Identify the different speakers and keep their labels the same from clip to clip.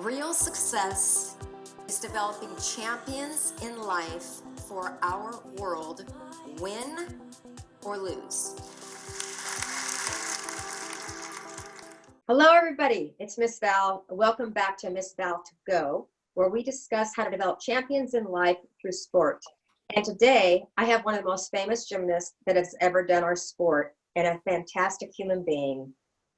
Speaker 1: Real success is developing champions in life for our world, win or lose. Hello, everybody. It's Miss Val. Welcome back to MissVal2Go, where we discuss how to develop champions in life through sport. And today, I have one of the most famous gymnasts that has ever done our sport and a fantastic human being,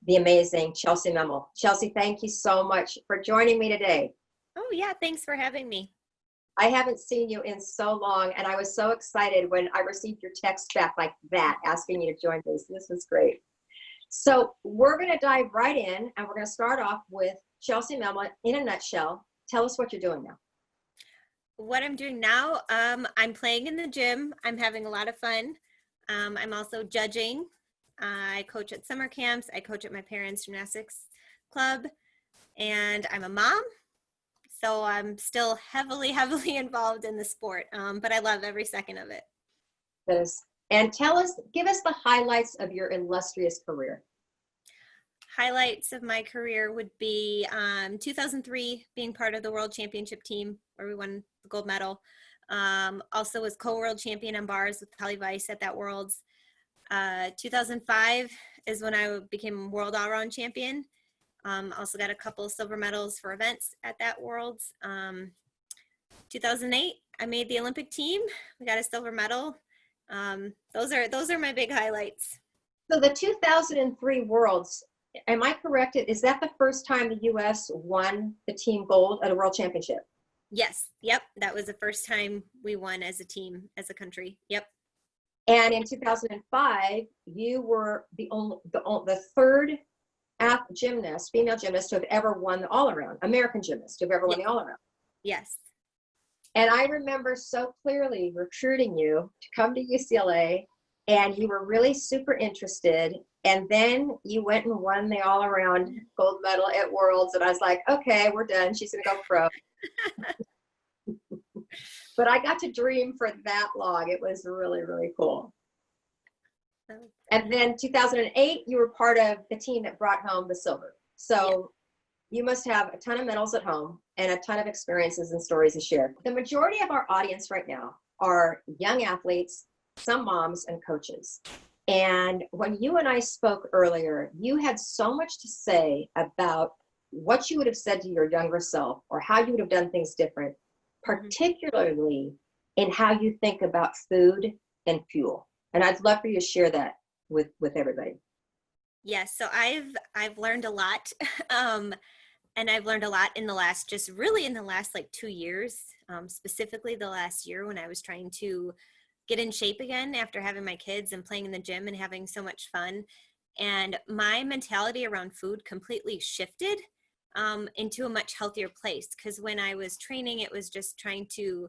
Speaker 1: the amazing Chellsie Memmel. Chellsie, thank you so much for joining me today.
Speaker 2: Oh yeah, thanks for having me.
Speaker 1: I haven't seen you in so long, and I was so excited when I received your text back like that, asking you to join me. So this was great. So we're going to dive right in, and we're going to start off with Chellsie Memmel in a nutshell. Tell us what you're doing now.
Speaker 2: What I'm doing now, I'm playing in the gym. I'm having a lot of fun. I'm also judging. I coach at summer camps. I coach at my parents' gymnastics club, and I'm a mom. So I'm still heavily involved in the sport, but I love every second of it.
Speaker 1: And give us the highlights of your illustrious career.
Speaker 2: Highlights of my career would be 2003 being part of the World Championship team where we won the gold medal. Also was co-world champion on bars with Holly Weiss at that Worlds. 2005 is when I became world all-around champion. Also got a couple silver medals for events at that Worlds. 2008, I made the Olympic team. We got a silver medal. Those are my big highlights.
Speaker 1: So the 2003 Worlds, am I correct? Is that the first time the U.S. won the team gold at a world championship?
Speaker 2: Yes. Yep. That was the first time we won as a team, as a country. Yep.
Speaker 1: And in 2005, you were the third gymnast, female gymnast, to have ever won the all-around, American gymnast to have ever won the all-around.
Speaker 2: Yes.
Speaker 1: And I remember so clearly recruiting you to come to UCLA, and you were really super interested. And then you went and won the all-around gold medal at Worlds. And I was like, okay, we're done. She's going to go pro. But I got to dream for that long. It was really, really cool. And then 2008, you were part of the team that brought home the silver. So you must have a ton of medals at home and a ton of experiences and stories to share. The majority of our audience right now are young athletes, some moms and coaches. And when you and I spoke earlier, you had so much to say about what you would have said to your younger self or how you would have done things different, particularly in how you think about food and fuel. And I'd love for you to share that with everybody.
Speaker 2: Yes, so I've learned a lot. And I've learned a lot in the last like 2 years, specifically the last year when I was trying to get in shape again after having my kids and playing in the gym and having so much fun. And my mentality around food completely shifted into a much healthier place. Because when I was training, it was just trying to,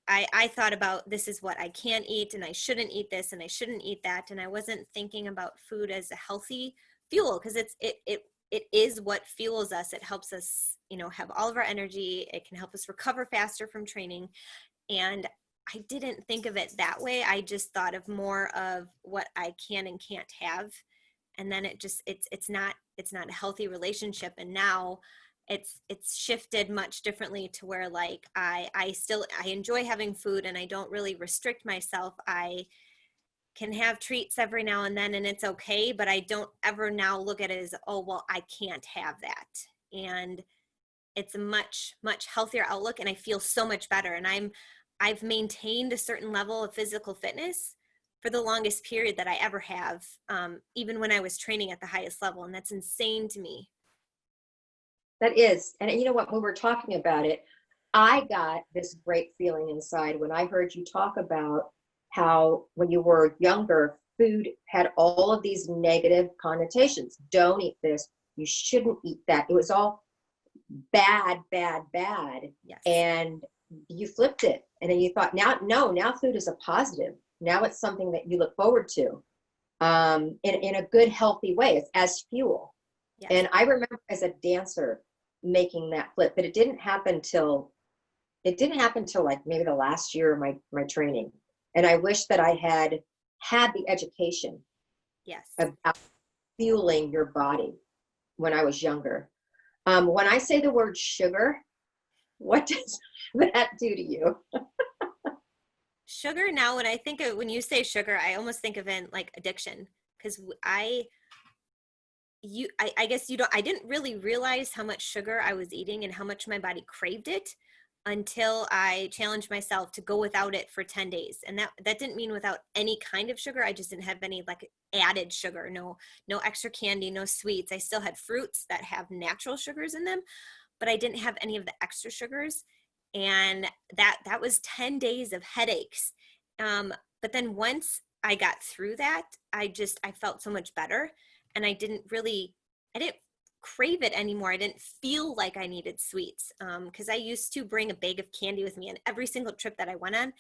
Speaker 2: I thought about this is what I can eat and I shouldn't eat this and I shouldn't eat that. And I wasn't thinking about food as a healthy fuel, because it is what fuels us. It helps us, have all of our energy. It can help us recover faster from training. And I didn't think of it that way. I just thought of more of what I can and can't have. And then it's not a healthy relationship. And now it's shifted much differently to where like I enjoy having food and I don't really restrict myself. I can have treats every now and then and it's okay, but I don't ever now look at it as, oh, well, I can't have that. And it's a much, much healthier outlook and I feel so much better. And I've maintained a certain level of physical fitness for the longest period that I ever have, even when I was training at the highest level. And that's insane to me.
Speaker 1: That is. And you know what, when we were talking about it, I got this great feeling inside when I heard you talk about how when you were younger, food had all of these negative connotations. Don't eat this. You shouldn't eat that. It was all bad, bad, bad.
Speaker 2: Yes.
Speaker 1: And you flipped it. And then you thought, now food is a positive. Now it's something that you look forward to in a good, healthy way. It's as fuel. Yes. And I remember as a dancer making that flip, but it didn't happen till like maybe the last year of my training. And I wish that I had the education about fueling your body when I was younger. When I say the word sugar, what does that do to you?
Speaker 2: Sugar now, when I think of, when you say sugar, I almost think of in like addiction, because I guess you don't, I didn't really realize how much sugar I was eating and how much my body craved it until I challenged myself to go without it for 10 days. And that didn't mean without any kind of sugar. I just didn't have any like added sugar, no extra candy, no sweets. I still had fruits that have natural sugars in them, but I didn't have any of the extra sugars. And that was 10 days of headaches. But then once I got through that, I felt so much better. And I didn't crave it anymore. I didn't feel like I needed sweets, because I used to bring a bag of candy with me on every single trip that I went on.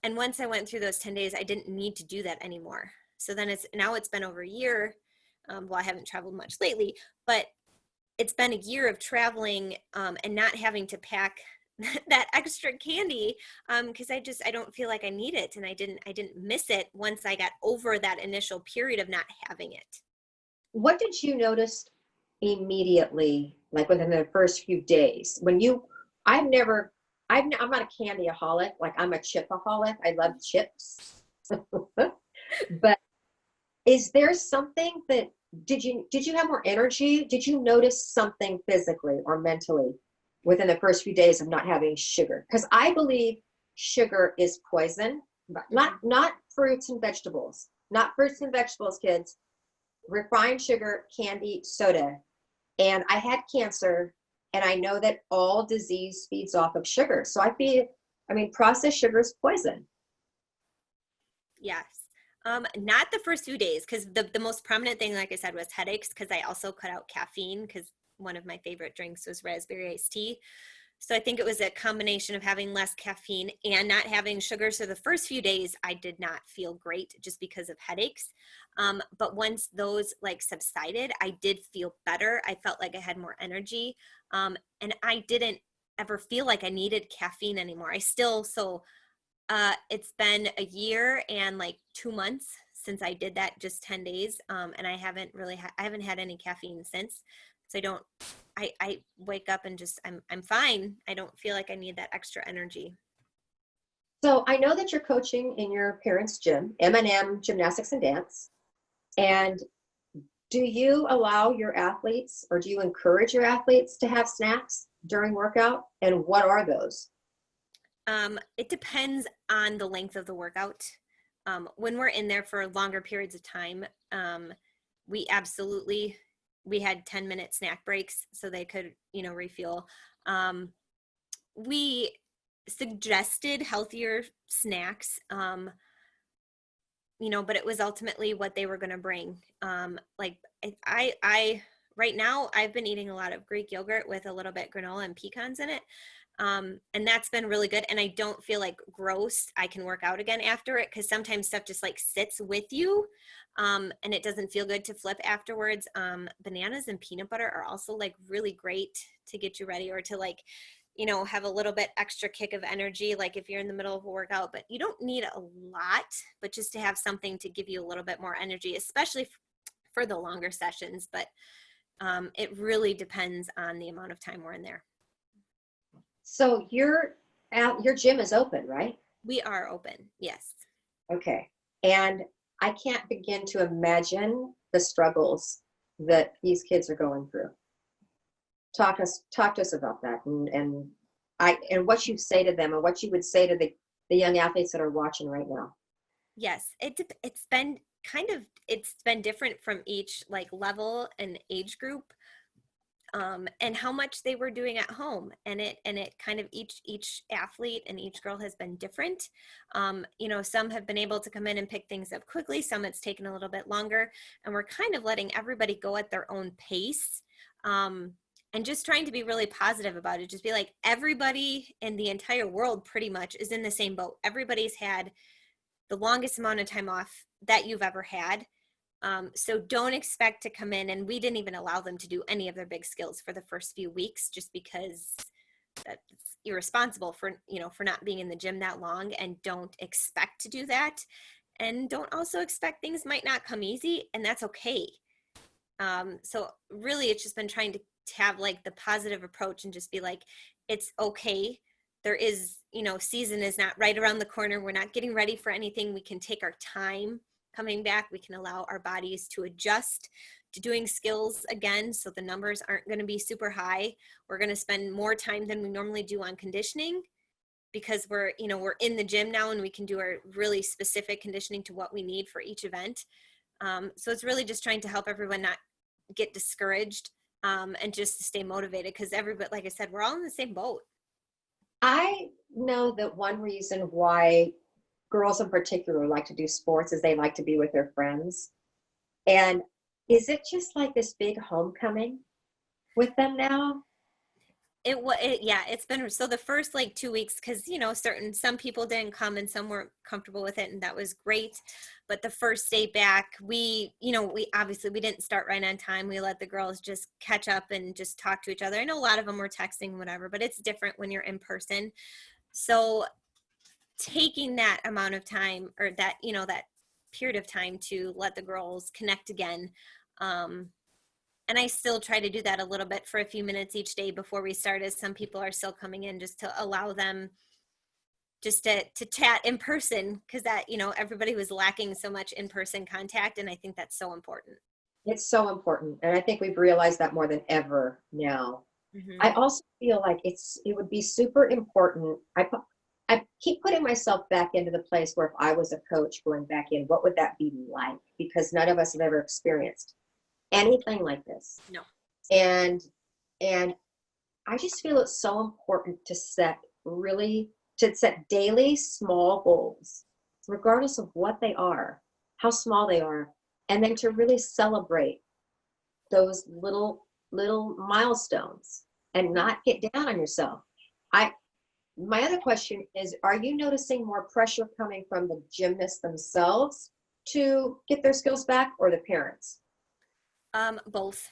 Speaker 2: And once I went through those 10 days, I didn't need to do that anymore. So then it's been over a year. Well, I haven't traveled much lately, but it's been a year of traveling, and not having to pack that extra candy, because I don't feel like I need it, and I didn't miss it once I got over that initial period of not having it.
Speaker 1: What did you notice immediately, like within the first few days? I'm not a candyaholic, like I'm a chipaholic. I love chips. But is there something that, did you have more energy? Did you notice something physically or mentally within the first few days of not having sugar? Because I believe sugar is poison, but not fruits and vegetables. Not fruits and vegetables, kids. Refined sugar, candy, soda. And I had cancer, and I know that all disease feeds off of sugar. So processed sugar is poison.
Speaker 2: Yes. Not the first few days, because the most prominent thing, like I said, was headaches, because I also cut out caffeine, because one of my favorite drinks was raspberry iced tea. So I think it was a combination of having less caffeine and not having sugar. So the first few days I did not feel great just because of headaches. But once those like subsided, I did feel better. I felt like I had more energy. And I didn't ever feel like I needed caffeine anymore. It's been a year and like 2 months since I did that, just 10 days. And I haven't had any caffeine since. So I wake up and I'm fine. I don't feel like I need that extra energy.
Speaker 1: So I know that you're coaching in your parents' gym, M&M Gymnastics and Dance. And do you allow your athletes, or do you encourage your athletes to have snacks during workout? And what are those?
Speaker 2: It depends on the length of the workout. When we're in there for longer periods of time, we had 10-minute snack breaks so they could, refuel. We suggested healthier snacks, but it was ultimately what they were going to bring. Like I right now I've been eating a lot of Greek yogurt with a little bit granola and pecans in it. And that's been really good. And I don't feel like gross. I can work out again after it, because sometimes stuff just like sits with you. And it doesn't feel good to flip afterwards. Bananas and peanut butter are also like really great to get you ready, or to like, have a little bit extra kick of energy, like if you're in the middle of a workout. But you don't need a lot, but just to have something to give you a little bit more energy, especially for the longer sessions. But it really depends on the amount of time we're in there.
Speaker 1: So your gym is open, right?
Speaker 2: We are open, yes.
Speaker 1: Okay. And I can't begin to imagine the struggles that these kids are going through. Talk to us about that, and what you say to them, and what you would say to the young athletes that are watching right now.
Speaker 2: Yes, it's been different from each like level and age group. And how much they were doing at home, and it kind of each athlete and each girl has been different. Some have been able to come in and pick things up quickly, some it's taken a little bit longer, and we're kind of letting everybody go at their own pace, and just trying to be really positive about it. Just be like, everybody in the entire world pretty much is in the same boat. Everybody's had the longest amount of time off that you've ever had. So don't expect to come in, and we didn't even allow them to do any of their big skills for the first few weeks, just because that's irresponsible for not being in the gym that long. And don't expect to do that. And don't also expect things might not come easy, and that's okay. So really it's just been trying to have like the positive approach and just be like, it's okay. There is, season is not right around the corner. We're not getting ready for anything. We can take our time coming back. We can allow our bodies to adjust to doing skills again. So the numbers aren't going to be super high. We're going to spend more time than we normally do on conditioning because we're in the gym now and we can do our really specific conditioning to what we need for each event. So it's really just trying to help everyone not get discouraged and just to stay motivated because everybody, like I said, we're all in the same boat.
Speaker 1: I know that one reason why girls in particular like to do sports is they like to be with their friends. And is it just like this big homecoming with them now?
Speaker 2: It's been, so the first like 2 weeks, because some people didn't come and some weren't comfortable with it, and that was great. But the first day back, we obviously we didn't start right on time. We let the girls just catch up and just talk to each other. I know a lot of them were texting, whatever, but it's different when you're in person. So taking that amount of time, or that that period of time to let the girls connect again, and I still try to do that a little bit for a few minutes each day before we start, as some people are still coming in, just to allow them just to chat in person, because that, everybody was lacking so much in-person contact, and I think that's so important.
Speaker 1: It's so important. And I think we've realized that more than ever now.
Speaker 2: Mm-hmm.
Speaker 1: I also feel like it would be super important. I keep putting myself back into the place where if I was a coach going back in, what would that be like? Because none of us have ever experienced anything like this.
Speaker 2: No.
Speaker 1: And I just feel it's so important to set daily small goals, regardless of what they are, how small they are, and then to really celebrate those little milestones and not get down on yourself. My other question is, are you noticing more pressure coming from the gymnasts themselves to get their skills back, or the parents?
Speaker 2: Both.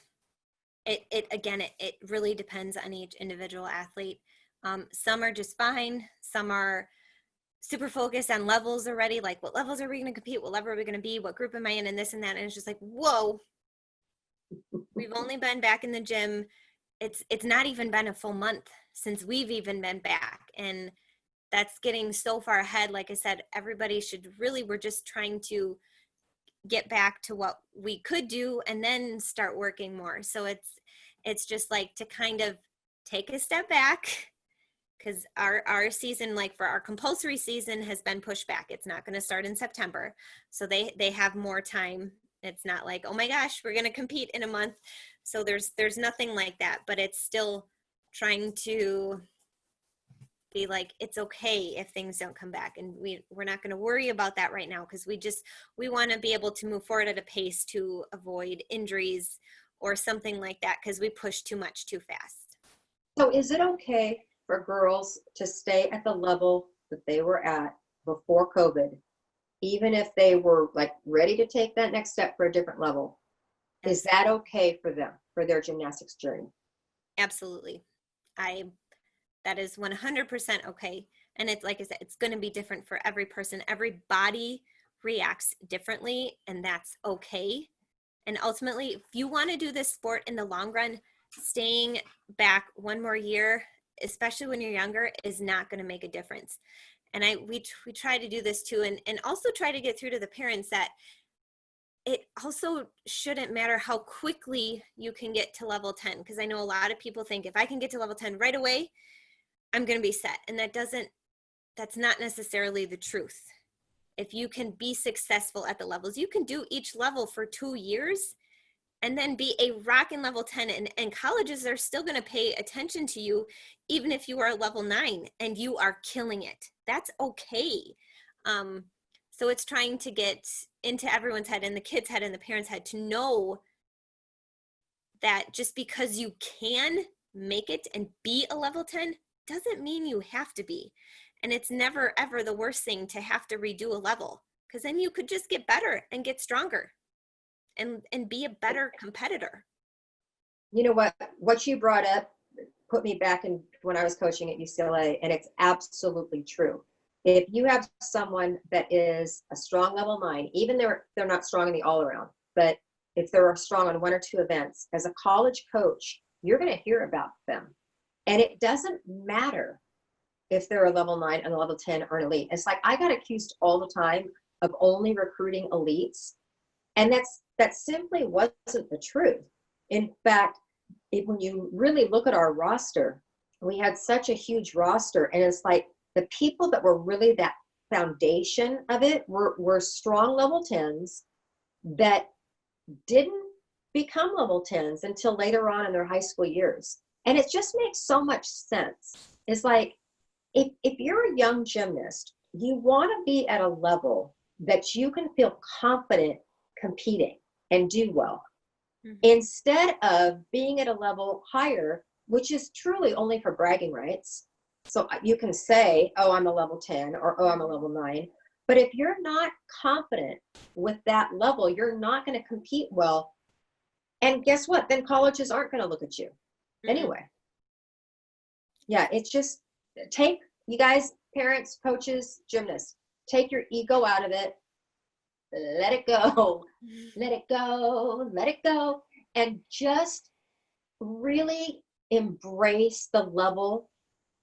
Speaker 2: It really depends on each individual athlete. Some are just fine. Some are super focused on levels already. Like, what levels are we going to compete? What level are we going to be? What group am I in? And this and that. And it's just like, whoa, we've only been back in the gym. It's not even been a full month since we've even been back. And that's getting so far ahead. Like I said, everybody we're just trying to get back to what we could do and then start working more. So it's just like to kind of take a step back, because our season, like for our compulsory season, has been pushed back. It's not going to start in September. So they have more time. It's not like, oh my gosh, we're going to compete in a month. So there's nothing like that, but it's still trying to be like, it's okay if things don't come back, and we're not going to worry about that right now, because we want to be able to move forward at a pace to avoid injuries or something like that, because we push too much too fast.
Speaker 1: So is it okay for girls to stay at the level that they were at before COVID, even if they were like ready to take that next step for a different level? Is that okay for them, for their gymnastics journey?
Speaker 2: Absolutely. That is 100% okay. And it's, like I said, it's going to be different for every person. Every body reacts differently, and that's okay. And ultimately, if you want to do this sport in the long run, staying back one more year, especially when you're younger, is not going to make a difference. And we try to do this too, and also try to get through to the parents that it also shouldn't matter how quickly you can get to level 10. Because I know a lot of people think, if I can get to level 10 right away, I'm going to be set. And that's not necessarily the truth. If you can be successful at the levels, you can do each level for 2 years and then be a rockin' level 10, and colleges are still going to pay attention to you, even if you are level 9 and you are killing it. That's okay. So it's trying to get into everyone's head, and the kids' head and the parents' head, to know that just because you can make it and be a level 10 doesn't mean you have to be. And it's never ever the worst thing to have to redo a level, because then you could just get better and get stronger and be a better competitor.
Speaker 1: You know what you brought up put me back in when I was coaching at UCLA, and it's absolutely true. If you have someone that is a strong level 9, even they're not strong in the all around, but if they're strong on 1 or 2 events, as a college coach, you're going to hear about them. And it doesn't matter if they're a level 9 and a level 10 or an elite. It's like, I got accused all the time of only recruiting elites. And that simply wasn't the truth. In fact, when you really look at our roster, we had such a huge roster, and it's like the people that were really that foundation of it were strong level 10s that didn't become level 10s until later on in their high school years. And it just makes so much sense. It's like, if you're a young gymnast, you want to be at a level that you can feel confident competing and do well. Mm-hmm. Instead of being at a level higher, which is truly only for bragging rights. So you can say, oh, I'm a level 10 or oh, I'm a level 9. But if you're not confident with that level, you're not going to compete well. And guess what? Then colleges aren't going to look at you anyway. Yeah, it's just you guys, parents, coaches, gymnasts, take your ego out of it. Let it go. Let it go. Let it go. And just really embrace the level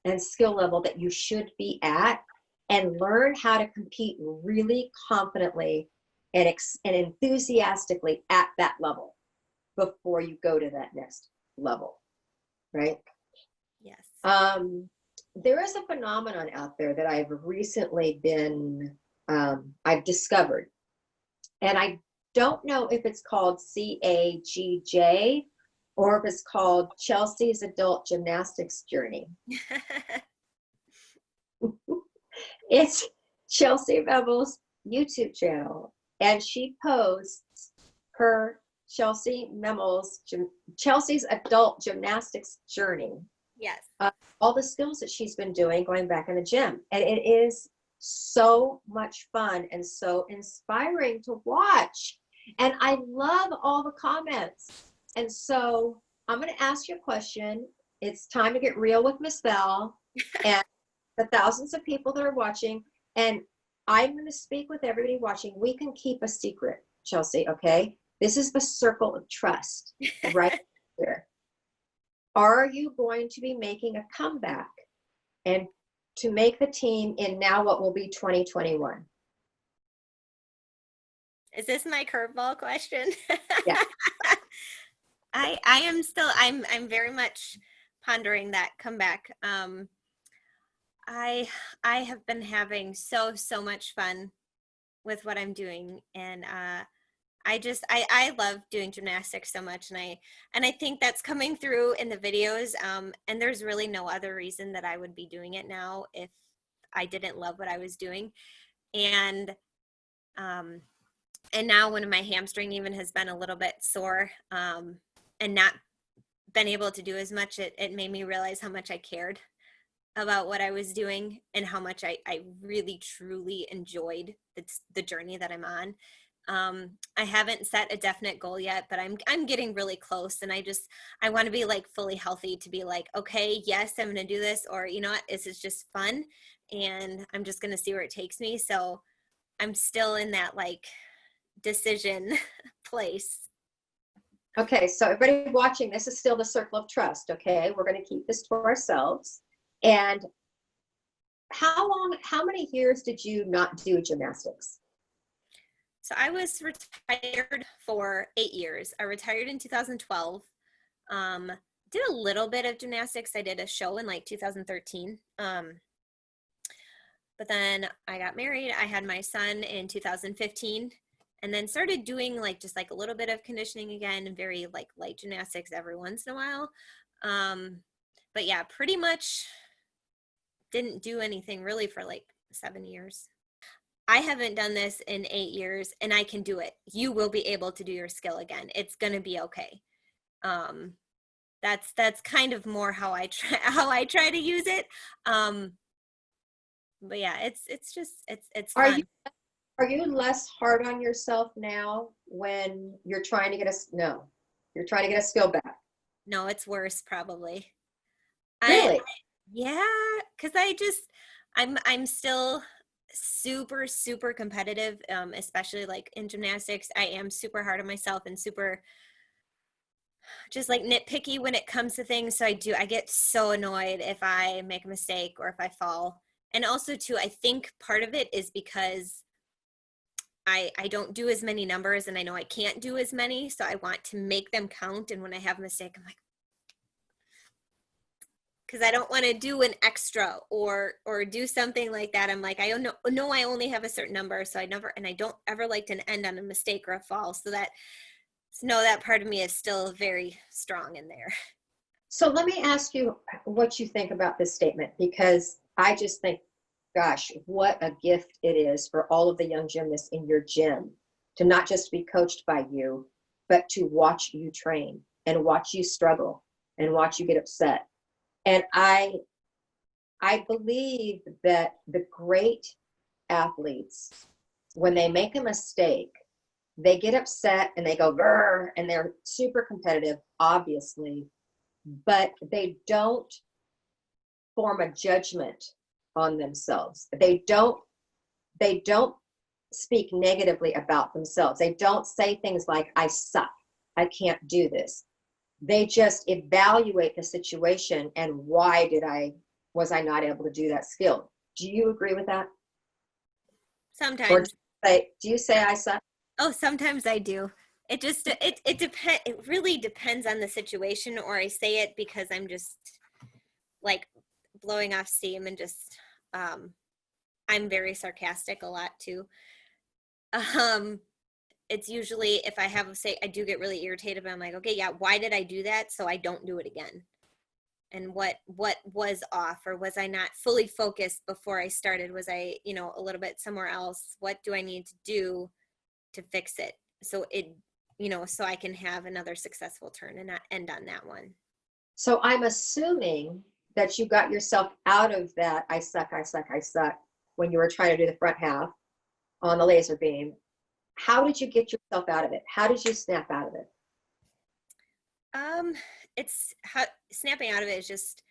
Speaker 1: and skill level that you should be at, and learn how to compete really confidently and enthusiastically at that level before you go to that next level, right?
Speaker 2: Yes.
Speaker 1: There is a phenomenon out there that I've recently I've discovered, and I don't know if it's called CAGJ or if it's called Chelsea's Adult Gymnastics Journey. It's Chellsie Memmel's YouTube channel, and she posts her Chellsie Memmel's Chelsea's Adult Gymnastics Journey.
Speaker 2: Yes.
Speaker 1: All the skills that she's been doing going back in the gym. And it is so much fun and so inspiring to watch. And I love all the comments. And so I'm going to ask you a question. It's time to get real with Miss Val and the thousands of people that are watching. And I'm going to speak with everybody watching. We can keep a secret, Chellsie, okay? This is the circle of trust right here. Are you going to be making a comeback and to make the team in now what will be 2021?
Speaker 2: Is this my curveball question?
Speaker 1: Yeah.
Speaker 2: I am still, I'm very much pondering that comeback. I have been having so much fun with what I'm doing, and I love doing gymnastics so much, and I think that's coming through in the videos. And there's really no other reason that I would be doing it now if I didn't love what I was doing. And now when my hamstring even has been a little bit sore, and not been able to do as much, it made me realize how much I cared about what I was doing and how much I really truly enjoyed the journey that I'm on. I haven't set a definite goal yet, but I'm getting really close, and I want to be like fully healthy to be like, okay, yes, I'm going to do this, or you know what, this is just fun and I'm just going to see where it takes me. So I'm still in that like decision place.
Speaker 1: Okay, so everybody watching, this is still the circle of trust, okay? We're going to keep this to ourselves. And how many years did you not do gymnastics?
Speaker 2: So I was retired for 8 years. I retired in 2012. Did a little bit of gymnastics. I did a show in like 2013. But then I got married. I had my son in 2015. And then started doing like just like a little bit of conditioning again, and very like light gymnastics every once in a while. But yeah, pretty much didn't do anything really for like 7 years. I haven't done this in 8 years, and I can do it. You will be able to do your skill again. It's going to be okay. That's kind of more how I try to use it. But yeah, it's fun.
Speaker 1: Are you less hard on yourself now when you're trying to get you're trying to get a skill back?
Speaker 2: No, it's worse probably.
Speaker 1: Really?
Speaker 2: Yeah, because I'm still super competitive, especially like in gymnastics. I am super hard on myself and super, just like nitpicky when it comes to things. So I get so annoyed if I make a mistake or if I fall. And also too, I think part of it is because I don't do as many numbers, and I know I can't do as many. So I want to make them count. And when I have a mistake, I'm like, because I don't want to do an extra or do something like that. I'm like, I don't know I only have a certain number, so I don't ever like to end on a mistake or a fall. So that part of me is still very strong in there.
Speaker 1: So let me ask you what you think about this statement, because I just think, gosh, what a gift it is for all of the young gymnasts in your gym to not just be coached by you, but to watch you train and watch you struggle and watch you get upset. And I believe that the great athletes, when they make a mistake, they get upset and they go brr, and they're super competitive, obviously, but they don't form a judgment on themselves. They don't speak negatively about themselves. They don't say things like, I suck, I can't do this. They just evaluate the situation and why was I not able to do that skill? Do you agree with that?
Speaker 2: Sometimes.
Speaker 1: Or do you say I suck?
Speaker 2: Oh, sometimes I do. It just, it depends. It really depends on the situation, or I say it because I'm just like blowing off steam and just, I'm very sarcastic a lot too. It's usually if I I do get really irritated, but I'm like, okay, yeah, why did I do that? So I don't do it again. And what was off, or was I not fully focused before I started? Was I, a little bit somewhere else? What do I need to do to fix it? So so I can have another successful turn and not end on that one.
Speaker 1: So I'm assuming that you got yourself out of that I suck when you were trying to do the front half on the laser beam. How did you get yourself out of it? How did you snap out of it?
Speaker 2: Snapping out of it is just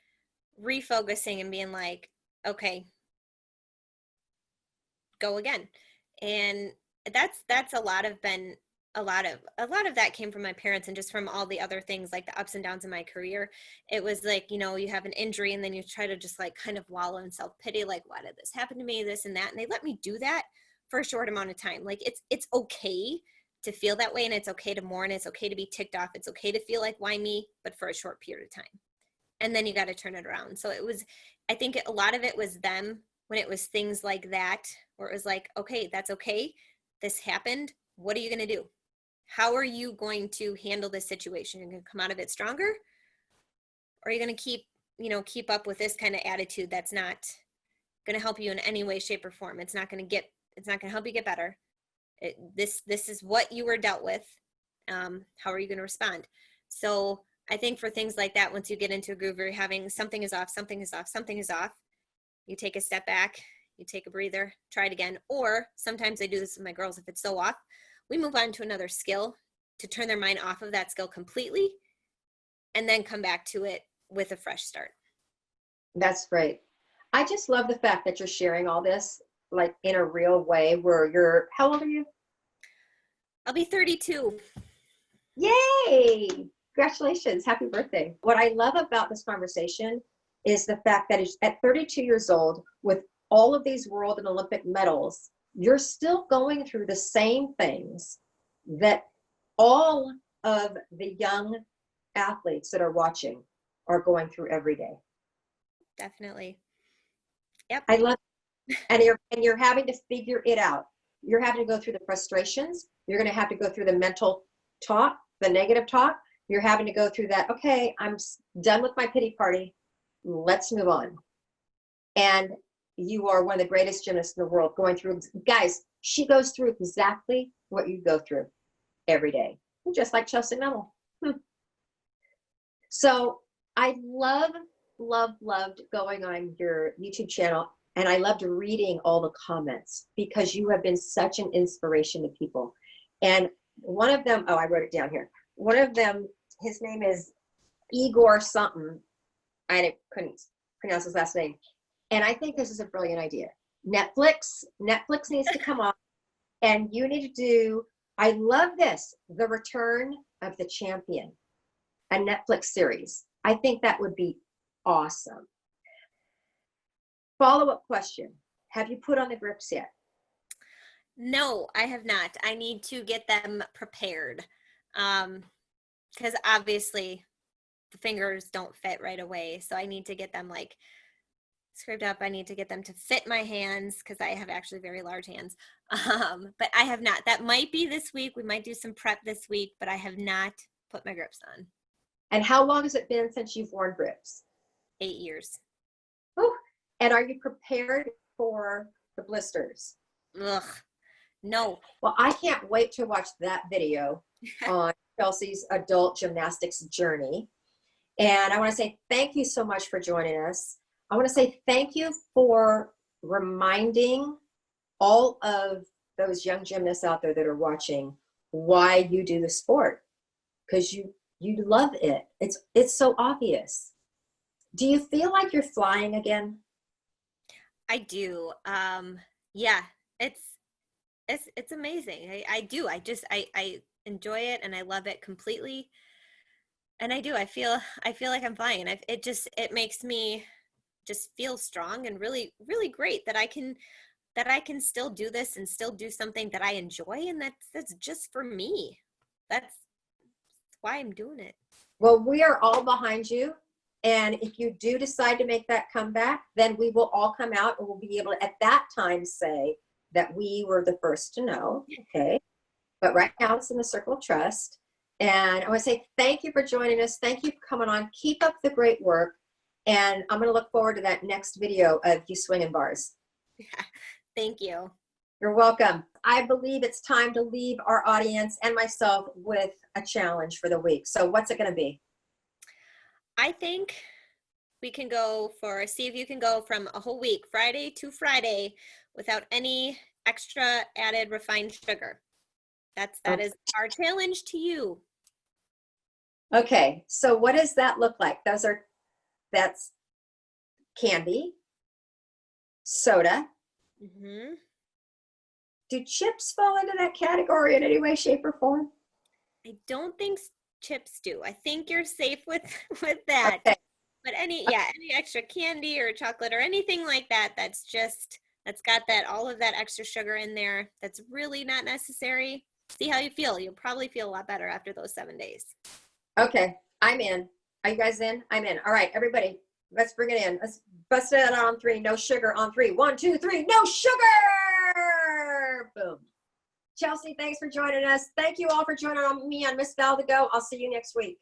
Speaker 2: refocusing and being like, okay, go again. And that's a lot of that came from my parents, and just from all the other things, like the ups and downs in my career. It was like, you have an injury and then you try to just like kind of wallow in self-pity, like, why did this happen to me, this and that. And they let me do that for a short amount of time. Like it's okay to feel that way, and it's okay to mourn, it's okay to be ticked off, it's okay to feel like why me, but for a short period of time. And then you got to turn it around. So I think a lot of it was them, when it was things like that, where it was like, okay, that's okay. This happened. What are you going to do? How are you going to handle this situation? You're going to come out of it stronger? Or are you going to keep up with this kind of attitude that's not going to help you in any way, shape, or form? It's not going to help you get better. This is what you were dealt with. How are you going to respond? So I think for things like that, once you get into a groove, you're having something is off, you take a step back, you take a breather, try it again. Or sometimes I do this with my girls. If it's so off, we move on to another skill to turn their mind off of that skill completely, and then come back to it with a fresh start.
Speaker 1: That's great. I just love the fact that you're sharing all this like in a real way, where how old are you?
Speaker 2: I'll be 32.
Speaker 1: Yay! Congratulations. Happy birthday. What I love about this conversation is the fact that at 32 years old, with all of these world and Olympic medals, you're still going through the same things that all of the young athletes that are watching are going through every day.
Speaker 2: Definitely. Yep.
Speaker 1: I love it. And you're having to figure it out. You're having to go through the frustrations. You're going to have to go through the mental talk, the negative talk. You're having to go through that. Okay, I'm done with my pity party. Let's move on. And you are one of the greatest gymnasts in the world going through, guys, she goes through exactly what you go through every day, just like Chellsie Memmel. So I loved going on your YouTube channel, and I loved reading all the comments, because you have been such an inspiration to people. And one of them, I wrote it down here. One of them, his name is Igor something. I couldn't pronounce his last name. And I think this is a brilliant idea. Netflix needs to come on, and you need to do, I love this, the return of the champion. a Netflix series. I think that would be awesome. Follow-up question. Have you put on the grips yet?
Speaker 2: No, I have not. I need to get them prepared. Because obviously the fingers don't fit right away. So I need to get them like scraped up. I need to get them to fit my hands because I have actually very large hands. But I have not. That might be this week. We might do some prep this week, but I have not put my grips on.
Speaker 1: And how long has it been since you've worn grips?
Speaker 2: 8 years.
Speaker 1: Oh, and are you prepared for the blisters?
Speaker 2: Ugh, no.
Speaker 1: Well, I can't wait to watch that video on Chelsie's adult gymnastics journey. And I want to say thank you so much for joining us. I want to say thank you for reminding all of those young gymnasts out there that are watching why you do the sport, because you love it. It's so obvious. Do you feel like you're flying again?
Speaker 2: I do. Yeah, it's amazing. I do. I enjoy it and I love it completely. And I do. I feel like I'm flying. It makes me just feel strong and really, really great that I can still do this and still do something that I enjoy, and that's just for me. That's why I'm doing it.
Speaker 1: Well, we are all behind you. And if you do decide to make that comeback, then we will all come out and we'll be able to, at that time, say that we were the first to know. Okay. But right now it's in the circle of trust. And I want to say thank you for joining us. Thank you for coming on. Keep up the great work. And I'm going to look forward to that next video of you swinging bars.
Speaker 2: Yeah, thank you.
Speaker 1: You're welcome. I believe it's time to leave our audience and myself with a challenge for the week. So what's it going to be?
Speaker 2: I think we can see if you can go from a whole week, Friday to Friday, without any extra added refined sugar. That is our challenge to you.
Speaker 1: Okay, so what does that look like? That's candy, soda.
Speaker 2: Mm-hmm.
Speaker 1: Do chips fall into that category in any way, shape, or form?
Speaker 2: I don't think chips do. I think you're safe with that.
Speaker 1: Okay.
Speaker 2: But any extra candy or chocolate or anything like that, that's got all of that extra sugar in there, that's really not necessary. See how you feel. You'll probably feel a lot better after those 7 days.
Speaker 1: Okay, I'm in. Are you guys in? I'm in. All right, everybody, let's bring it in. Let's bust it out on 3. No sugar on 3. 1, 2, 3. No sugar! Boom. Chelssie, thanks for joining us. Thank you all for joining me on MissVal2Go. I'll see you next week.